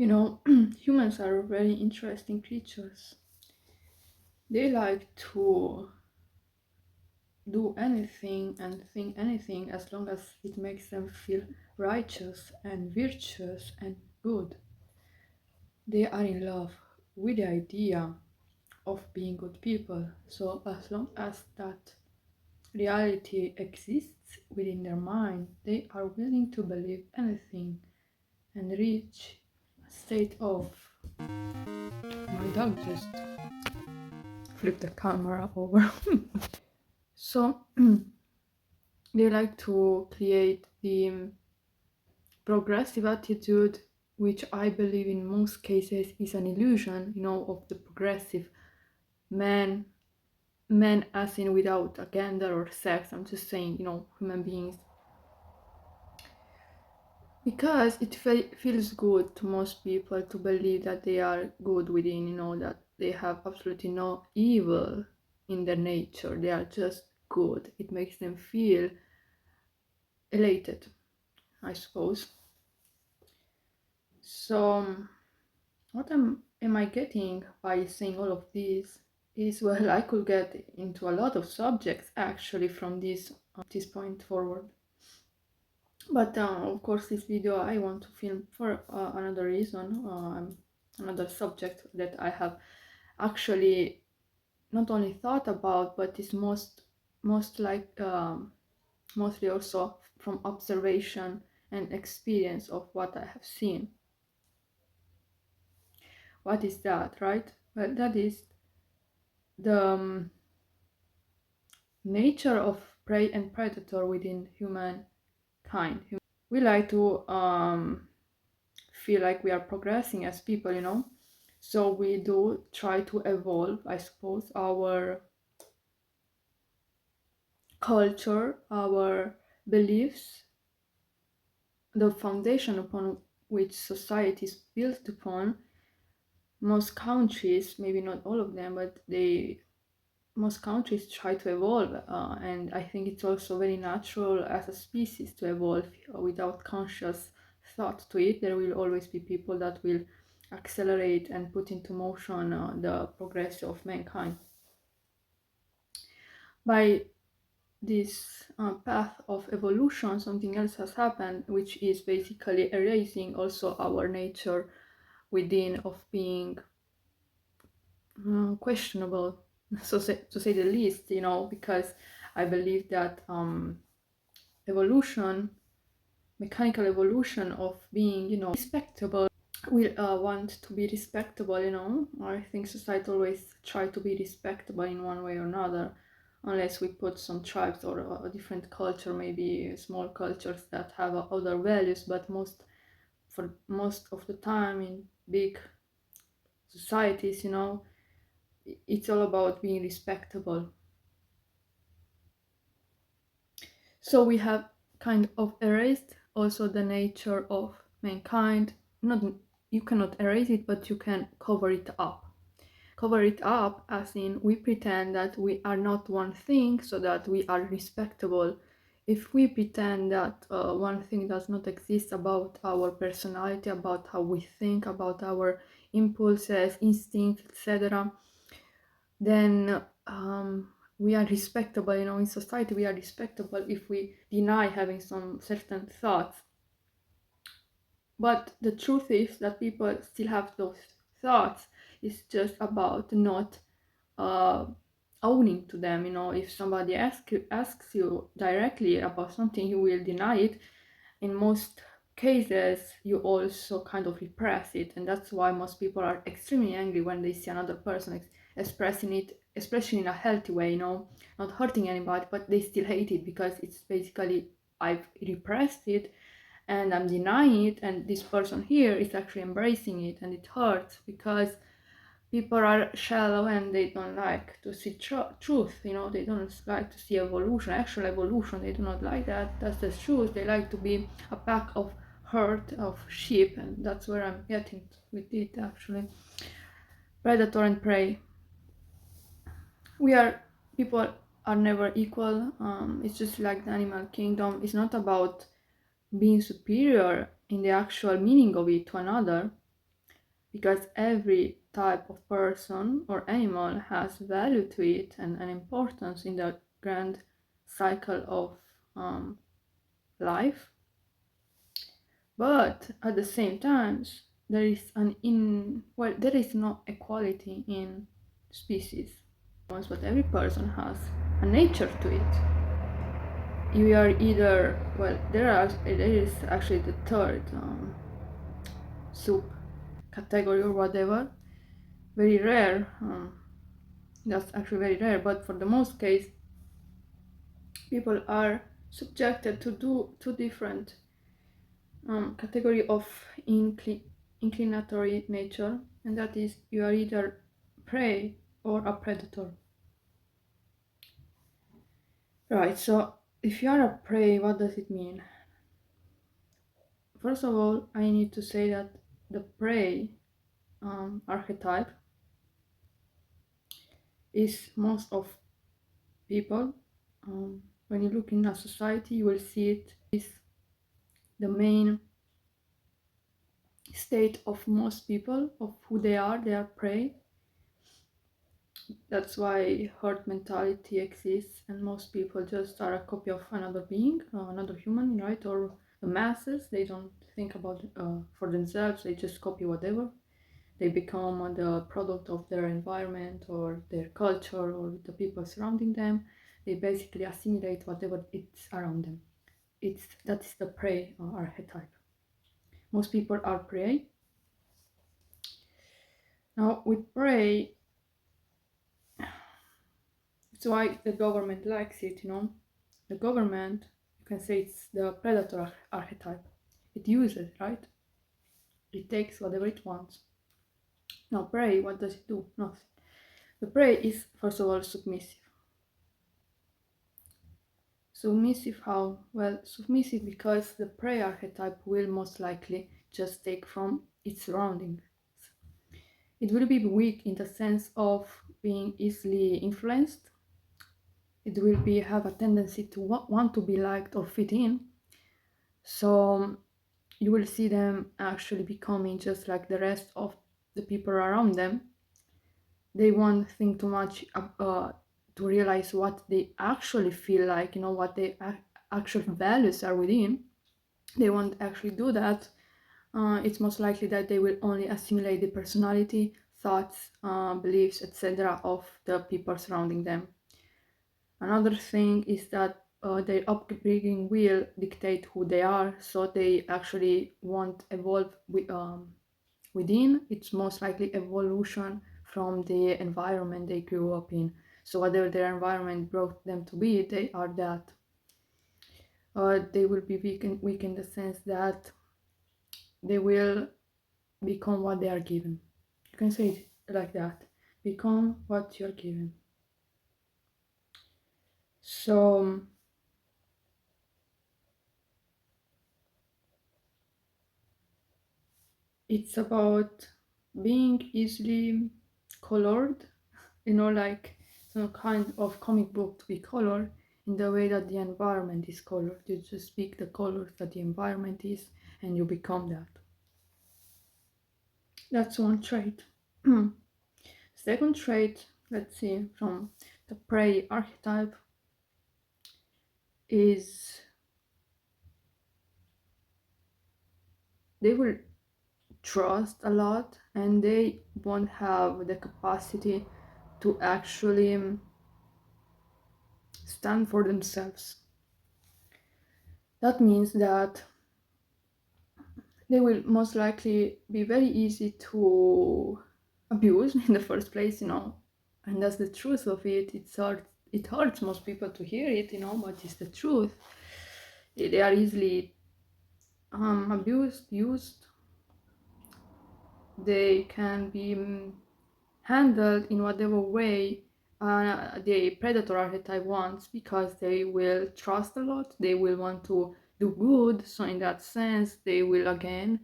Humans are very interesting creatures. They like to do anything and think anything as long as it makes them feel righteous and virtuous and good. They are in love with the idea of being good people. So, as long as that reality exists within their mind, they are willing to believe anything and reach a state of. My dog just flipped the camera over. So, they like to create the progressive attitude, which I believe in most cases is an illusion, of the progressive man, men as in without a gender or sex. I'm just saying, human beings. Because it feels good to most people to believe that they are good within, that they have absolutely no evil in their nature. They are just good. It makes them feel elated, I suppose. So, what am I getting by saying all of this is, well, I could get into a lot of subjects actually from this point forward. But of course, this video I want to film for another reason, another subject that I have actually not only thought about, but is mostly also from observation and experience of what I have seen. What is that, right? Well, that is the nature of prey and predator within humankind. We like to feel like we are progressing as people, so we do try to evolve, I suppose, our culture, our beliefs, the foundation upon which society is built upon. Most countries, maybe not all of them, but most countries try to evolve, and I think it's also very natural as a species to evolve without conscious thought to it. There will always be people that will accelerate and put into motion the progress of mankind. By this path of evolution, something else has happened, which is basically erasing also our nature within of being questionable, to say the least, because I believe that mechanical evolution of being, respectable, we want to be respectable. I think society always try to be respectable in one way or another, unless we put some tribes or a different culture, maybe small cultures that have other values, but for most of the time in big societies, it's all about being respectable. So we have kind of erased also the nature of mankind. You cannot erase it, but you can cover it up. Cover it up as in we pretend that we are not one thing so that we are respectable. If we pretend that one thing does not exist about our personality, about how we think, about our impulses, instincts, etc., then we are respectable. In society we are respectable if we deny having some certain thoughts. But the truth is that people still have those thoughts. It's just about not owning to them. If somebody asks you directly about something, you will deny it. In most cases, you also kind of repress it, and that's why most people are extremely angry when they see another person expressing it, especially in a healthy way, not hurting anybody, but they still hate it because it's basically I've repressed it and I'm denying it, and this person here is actually embracing it, and it hurts because people are shallow and they don't like to see truth. They don't like to see actual evolution. They do not like that. That's the truth. They like to be a pack of herd of sheep, and that's where I'm getting with it actually. Predator and prey. People are never equal. It's just like the animal kingdom. It's not about being superior in the actual meaning of it to another. because every type of person or animal has value to it and an importance in the grand cycle of life. But at the same time, there is there is no equality in species. But every person has a nature to it. You are either there is actually the third soup category or whatever, very rare. That's actually very rare, but for the most case, people are subjected to two different category of inclinatory nature, and that is you are either prey or a predator. Right, so if you are a prey, what does it mean? First of all, I need to say that the prey archetype is most of people. When you look in a society, you will see it is the main state of most people, of who they are prey. That's why herd mentality exists, and most people just are a copy of another being, another human, right? Or the masses, they don't think about for themselves, they just copy whatever. They become the product of their environment or their culture or the people surrounding them. They basically assimilate whatever it's around them. That's the prey archetype. Most people are prey. Now with prey, it's why the government likes it, The government, you can say it's the predator archetype. It uses, right? It takes whatever it wants. Now prey, what does it do? Nothing. The prey is, first of all, submissive. Submissive how? Well, submissive because the prey archetype will most likely just take from its surroundings. It will be weak in the sense of being easily influenced. It will have a tendency to want to be liked or fit in. So you will see them actually becoming just like the rest of the people around them. They won't think too much to realize what they actually feel like, what their actual values are within. They won't actually do that. It's most likely that they will only assimilate the personality, thoughts, beliefs, etc. of the people surrounding them. Another thing is that their upbringing will dictate who they are, so they actually won't evolve within. It's most likely evolution from the environment they grew up in. So whatever their environment brought them to be, they are that. They will be weak in the sense that they will become what they are given. You can say it like that. Become what you're given. So it's about being easily colored, like some kind of comic book to be colored in the way that the environment is colored. You just pick the colors that the environment is and you become that. That's one trait. Second trait, let's see, from the prey archetype is they will trust a lot and they won't have the capacity to actually stand for themselves. That means that they will most likely be very easy to abuse in the first place, and that's the truth of it. It hurts most people to hear it, but it's the truth. They are easily abused, used. They can be handled in whatever way the predator archetype wants, because they will trust a lot, they will want to do good, so in that sense they will again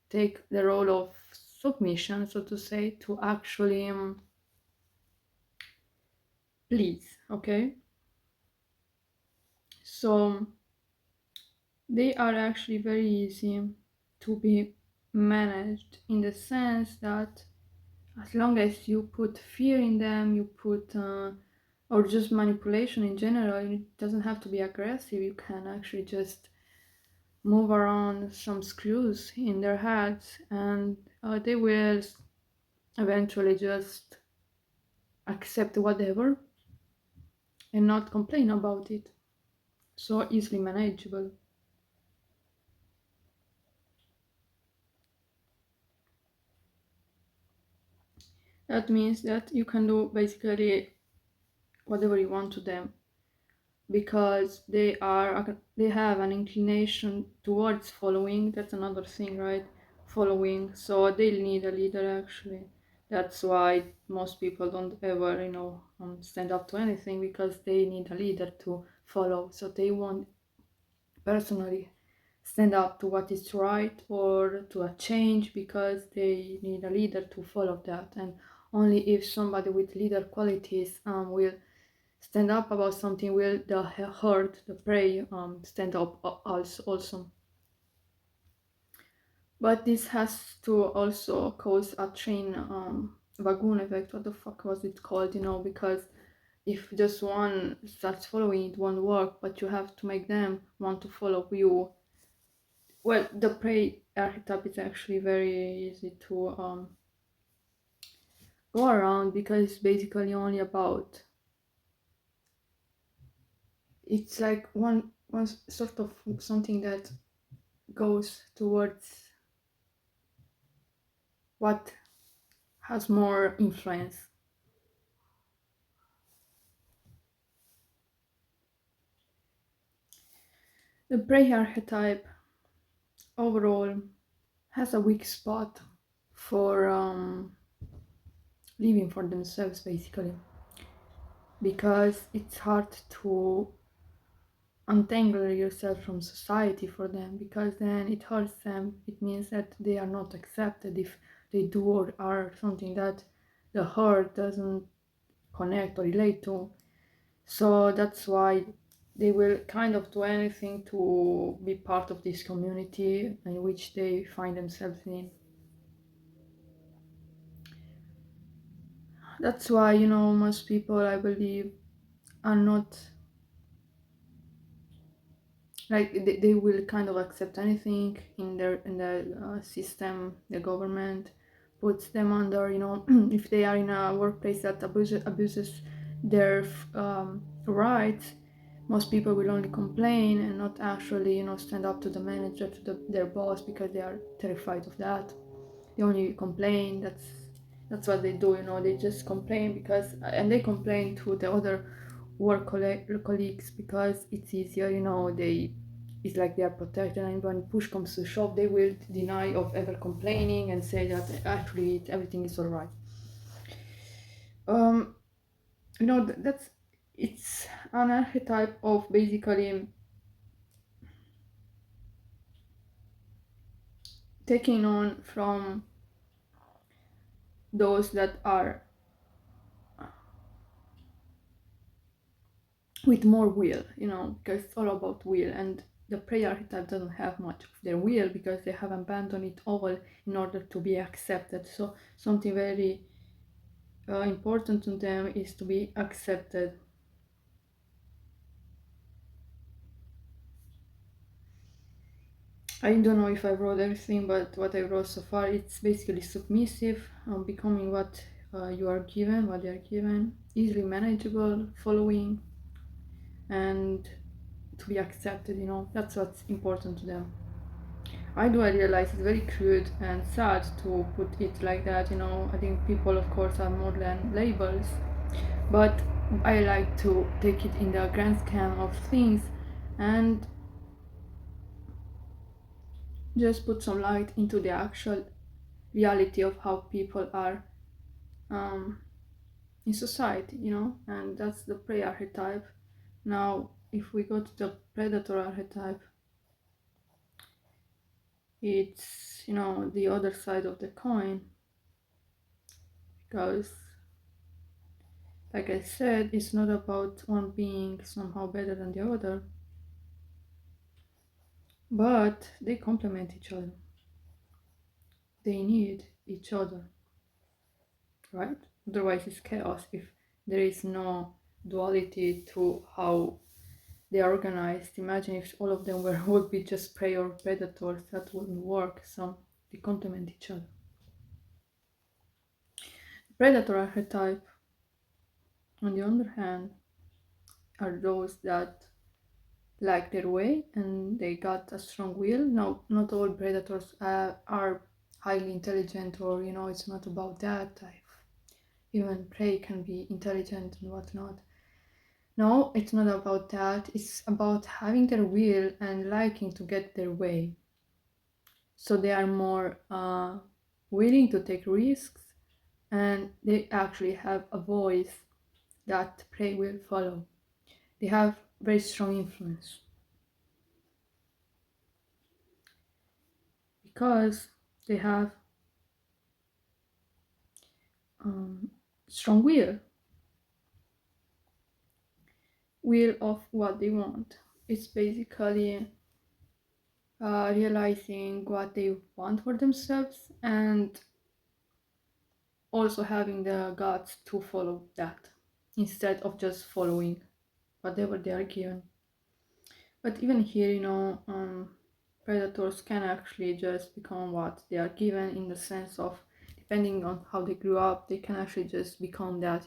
take the role of submission, so to say, to actually please, okay? So they are actually very easy to be managed in the sense that as long as you put fear in them, you put, or just manipulation in general, it doesn't have to be aggressive. You can actually just move around some screws in their heads, and they will eventually just accept whatever and not complain about it. So easily manageable. That means that you can do basically whatever you want to them because they have an inclination towards following. That's another thing, right? Following. So they need a leader actually. That's why most people don't ever, stand up to anything because they need a leader to follow. So they won't personally stand up to what is right or to a change because they need a leader to follow that. And only if somebody with leader qualities will stand up about something will the herd, the prey, stand up also. But this has to also cause a chain wagon effect. What the fuck was it called? Because if just one starts following, it won't work. But you have to make them want to follow you. Well, the prey archetype is actually very easy to go around because it's basically only about. It's like one sort of something that goes towards what has more influence. The prey archetype overall has a weak spot for living for themselves basically because it's hard to untangle yourself from society for them because then it hurts them. It means that they are not accepted if they do or are something that the herd doesn't connect or relate to. So that's why they will kind of do anything to be part of this community in which they find themselves in. That's why, most people, I believe, are not like they will kind of accept anything in the system. The government puts them under, if they are in a workplace that abuses their rights. Most people will only complain and not actually, stand up to the manager, to their boss, because they are terrified of that. They only complain. That's what they do. They just complain because, and they complain to the other colleagues because it's easier. It's like they are protected, and when push comes to shove, they will deny of ever complaining and say that actually everything is alright. That's it's an archetype of basically taking on from those that are with more will, because it's all about will, and the prey archetype doesn't have much of their will because they have abandoned it all in order to be accepted. So something very important to them is to be accepted. I don't know if I wrote everything, but what I wrote so far, it's basically submissive, becoming what you are given, what they are given, easily manageable, following, and to be accepted. That's what's important to them. I do, I realize it's very crude and sad to put it like that. I think people, of course, are more than labels, but I like to take it in the grand scheme of things and just put some light into the actual reality of how people are um, in society, and that's the prey archetype. Now, if we go to the predator archetype, it's the other side of the coin because, like I said, it's not about one being somehow better than the other, but they complement each other. they need each other, right? Otherwise, it's chaos if there is no duality to how they are organized. Imagine if all of them were would be just prey or predators, that wouldn't work. So they complement each other. Predator archetype, on the other hand, are those that like their way and they got a strong will. No, not all predators are highly intelligent, or it's not about that type. Even prey can be intelligent and whatnot. No, it's not about that. It's about having their will and liking to get their way. So they are more willing to take risks, and they actually have a voice that prey will follow. They have very strong influence because they have strong will of what they want. It's basically realizing what they want for themselves and also having the guts to follow that instead of just following whatever they are given. But even here, predators can actually just become what they are given, in the sense of, depending on how they grew up, they can actually just become that.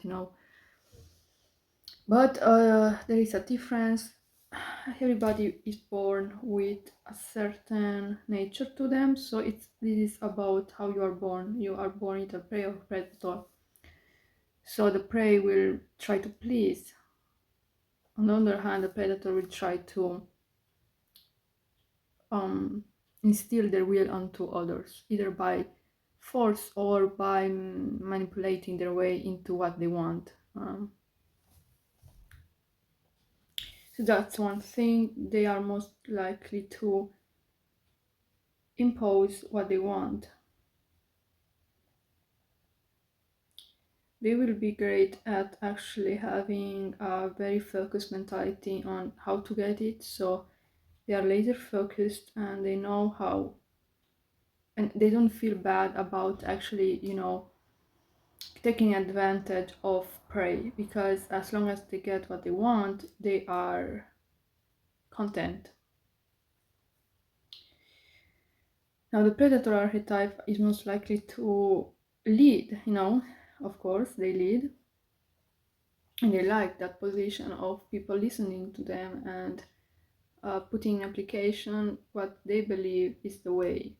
But there is a difference. Everybody is born with a certain nature to them, so this is about how you are born. You are born either prey or predator. So the prey will try to please. On the other hand, the predator will try to instill their will onto others, either by force or by manipulating their way into what they want. So that's one thing. They are most likely to impose what they want. They will be great at actually having a very focused mentality on how to get it. So they are laser focused and they know how, and they don't feel bad about actually, taking advantage of prey, because as long as they get what they want, they are content. Now, the predator archetype is most likely to lead, of course, they lead. And they like that position of people listening to them and putting in application what they believe is the way.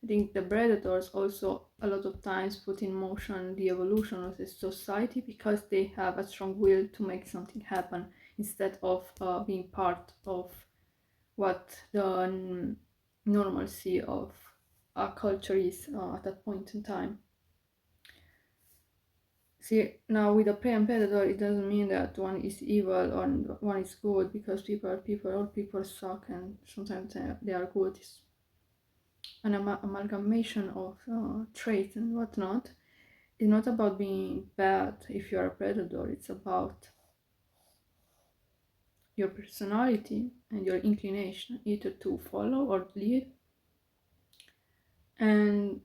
I think the predators also a lot of times put in motion the evolution of the society because they have a strong will to make something happen instead of being part of what the normalcy of a culture is at that point in time. See, now with a prey and predator, it doesn't mean that one is evil or one is good, because people are people, all people suck, and sometimes they are good. It's an amalgamation of traits and whatnot. It's not about being bad if you are a predator, it's about your personality and your inclination, either to follow or lead, and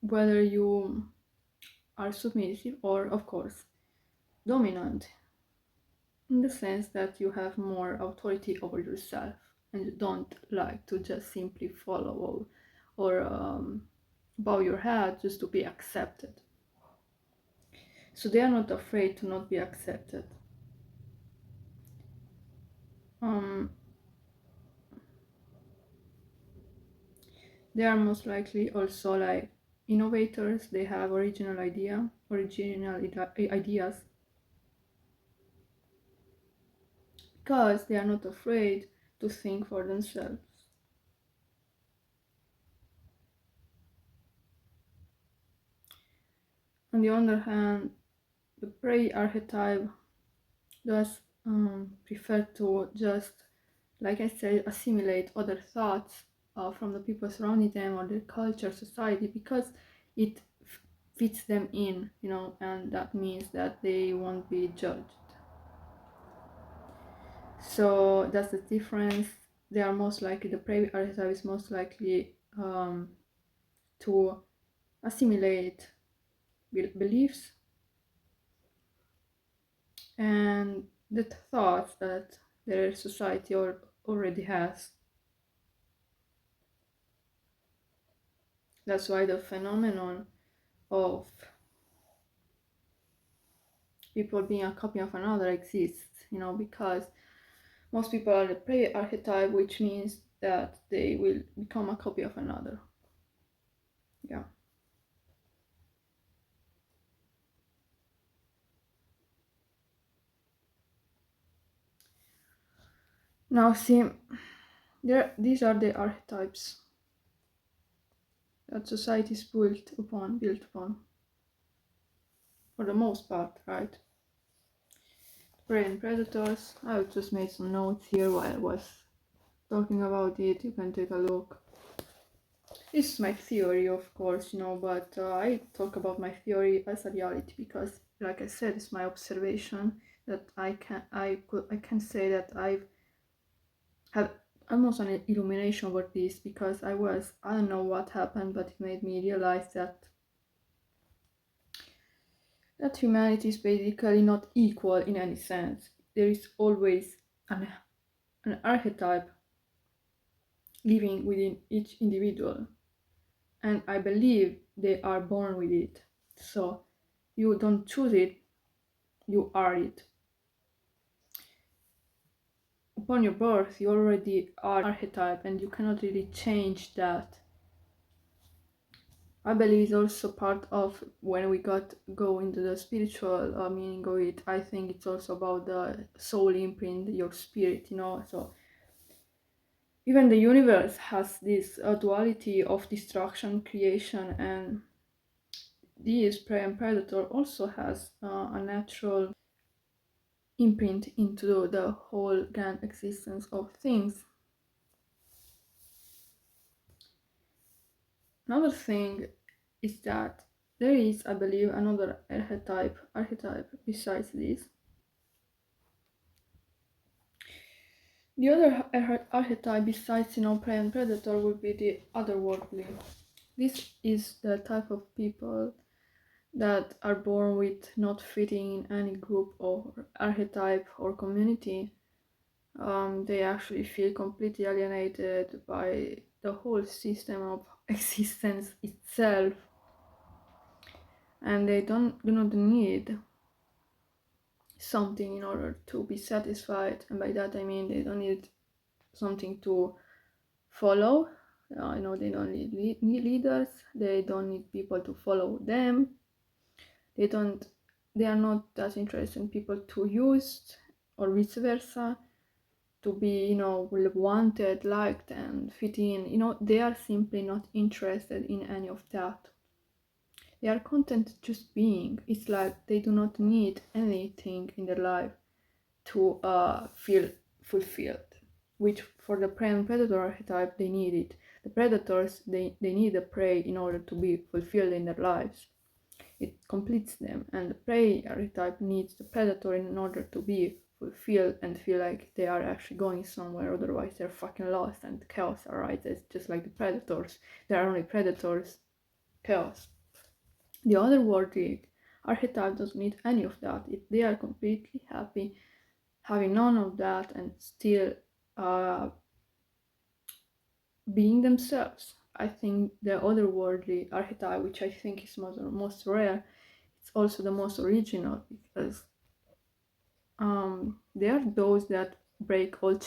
whether you are submissive or, of course, dominant, in the sense that you have more authority over yourself and you don't like to just simply follow or bow your head just to be accepted. So they are not afraid to not be accepted. They are most likely also like innovators. They have original ideas because they are not afraid to think for themselves. On the other hand, the prey archetype does prefer to just, like I said, assimilate other thoughts from the people surrounding them or their culture, society, because it fits them in, and that means that they won't be judged. So that's the difference. They are most likely, the prey archetype is most likely to assimilate beliefs and the thoughts that their society already has. That's why the phenomenon of people being a copy of another exists, because most people are the prey archetype, which means that they will become a copy of another. Yeah. Now see, these are the archetypes that society is built upon, for the most part, right? Prey and predators. I just made some notes here while I was talking about it. You can take a look. This is my theory, of course, but I talk about my theory as a reality because, like I said, it's my observation that I can say that I've had almost an illumination over this because I don't know what happened, but it made me realize that humanity is basically not equal in any sense. There is always an archetype living within each individual, and I believe they are born with it. So you don't choose it, you are it. Upon your birth, you already are archetype, and you cannot really change that. I believe it's also part of when we go into the spiritual meaning of it. I think it's also about the soul imprint, your spirit, So even the universe has this duality of destruction, creation, and this prey and predator also has a natural imprint into the whole grand existence of things. Another thing is that there is, I believe, another archetype besides this. The other archetype besides prey and predator would be the otherworldly. This is the type of people that are born with not fitting in any group or archetype or community. They actually feel completely alienated by the whole system of existence itself, and they do not need something in order to be satisfied. And by that I mean they don't need something to follow. They don't need leaders. They don't need people to follow them. They are not that interested in people to use, or vice versa, to be wanted, liked, and fit in. They are simply not interested in any of that. They are content just being. It's like they do not need anything in their life to feel fulfilled, which for the prey and predator archetype they need it. The predators, they need the prey in order to be fulfilled in their lives. It completes them, and the prey archetype needs the predator in order to be fulfilled and feel like they are actually going somewhere, otherwise they're fucking lost and chaos arises, just like the predators. There are only predators, chaos. The otherworldly archetype doesn't need any of that. They are completely happy having none of that and still being themselves. I think the otherworldly archetype, which I think is most rare, it's also the most original because they are those that break all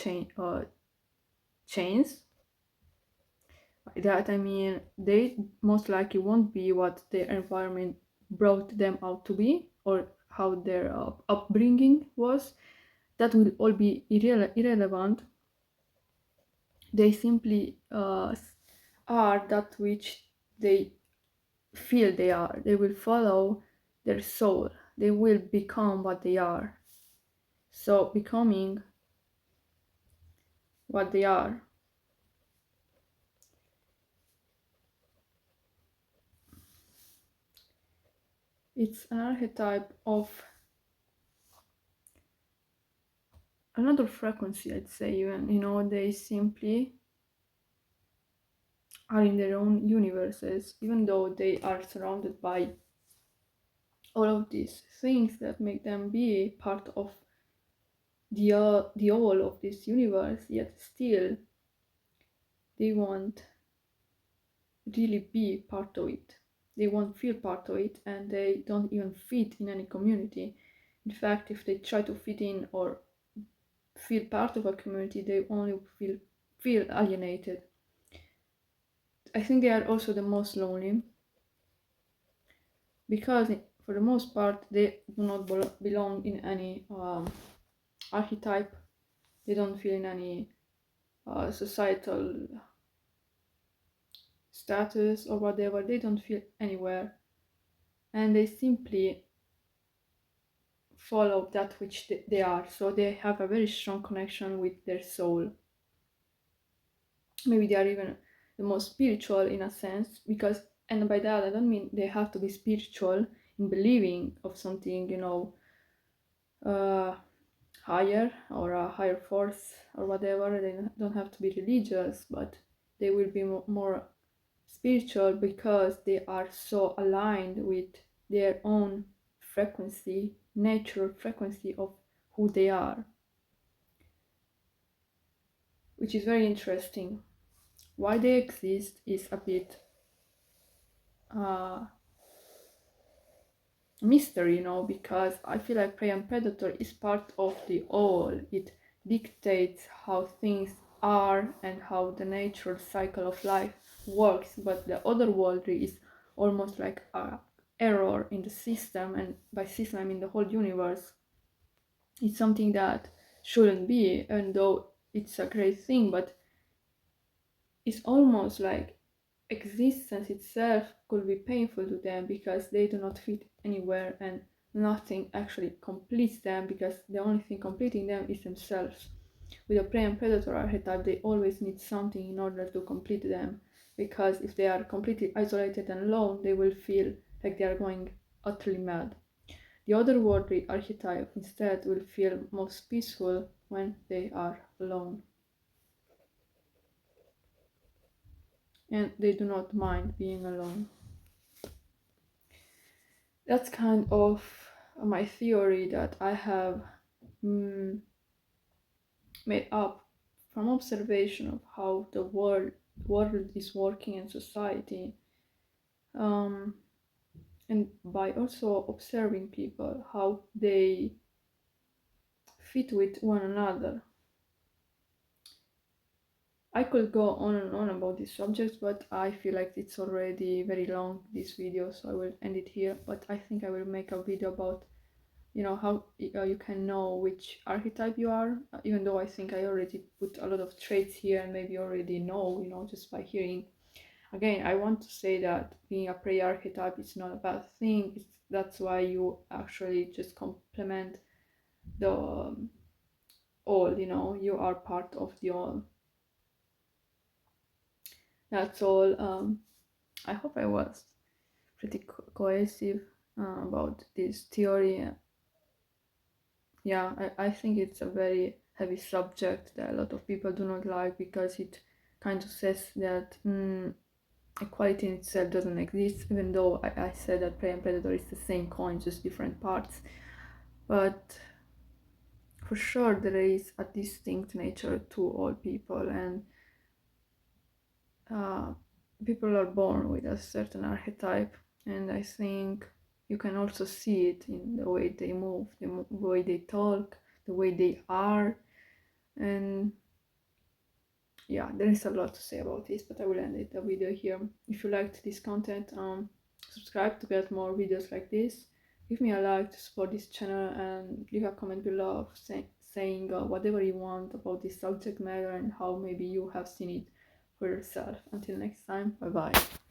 chains. By that I mean they most likely won't be what their environment brought them out to be, or how their upbringing was. That will all be irrelevant. They simply are that which they feel they are. They will follow their soul. They will become what they are. So becoming what they are. It's an archetype of another frequency, I'd say. Even they simply are in their own universes, even though they are surrounded by all of these things that make them be part of the whole of this universe, yet still they won't really be part of it. They won't feel part of it, and they don't even fit in any community. In fact, if they try to fit in or feel part of a community, they only feel alienated. I think they are also the most lonely because for the most part they do not belong in any archetype. They don't feel in any societal status or whatever. They don't feel anywhere, and they simply follow that which they are. So they have a very strong connection with their soul. Maybe they are even the most spiritual in a sense, because, and by that I don't mean they have to be spiritual in believing of something, uh, higher or a higher force or whatever. They don't have to be religious, but they will be more spiritual because they are so aligned with their own frequency, natural frequency of who they are, which is very interesting. Why they exist is a bit mystery, because I feel like prey and predator is part of the all. It dictates how things are and how the natural cycle of life works, but the otherworldly is almost like a error in the system, and by system I mean the whole universe. It's something that shouldn't be, and though it's a great thing, but it's almost like existence itself could be painful to them because they do not fit anywhere, and nothing actually completes them because the only thing completing them is themselves. With a prey and predator archetype, they always need something in order to complete them, because if they are completely isolated and alone, they will feel like they are going utterly mad. The otherworldly archetype instead will feel most peaceful when they are alone, and they do not mind being alone. That's kind of my theory that I have made up from observation of how the world is working in society, and by also observing people, how they fit with one another. I could go on and on about these subjects, but I feel like it's already very long, this video, so I will end it here. But I think I will make a video about how you can know which archetype you are, even though I think I already put a lot of traits here and maybe already know, just by hearing. Again, I want to say that being a prey archetype is not a bad thing. That's why you actually just complement the all, you are part of the all. That's all. I hope I was pretty cohesive about this theory. Yeah, I think it's a very heavy subject that a lot of people do not like, because it kind of says that equality in itself doesn't exist, even though I said that prey and predator is the same coin, just different parts. But for sure there is a distinct nature to all people, and people are born with a certain archetype, and I think you can also see it in the way they move, the way they talk, the way they are. And yeah, there is a lot to say about this, but I will end the video here. If you liked this content, subscribe to get more videos like this. Give me a like to support this channel, and leave a comment below saying whatever you want about this subject matter and how maybe you have seen it for yourself. Until next time, bye bye.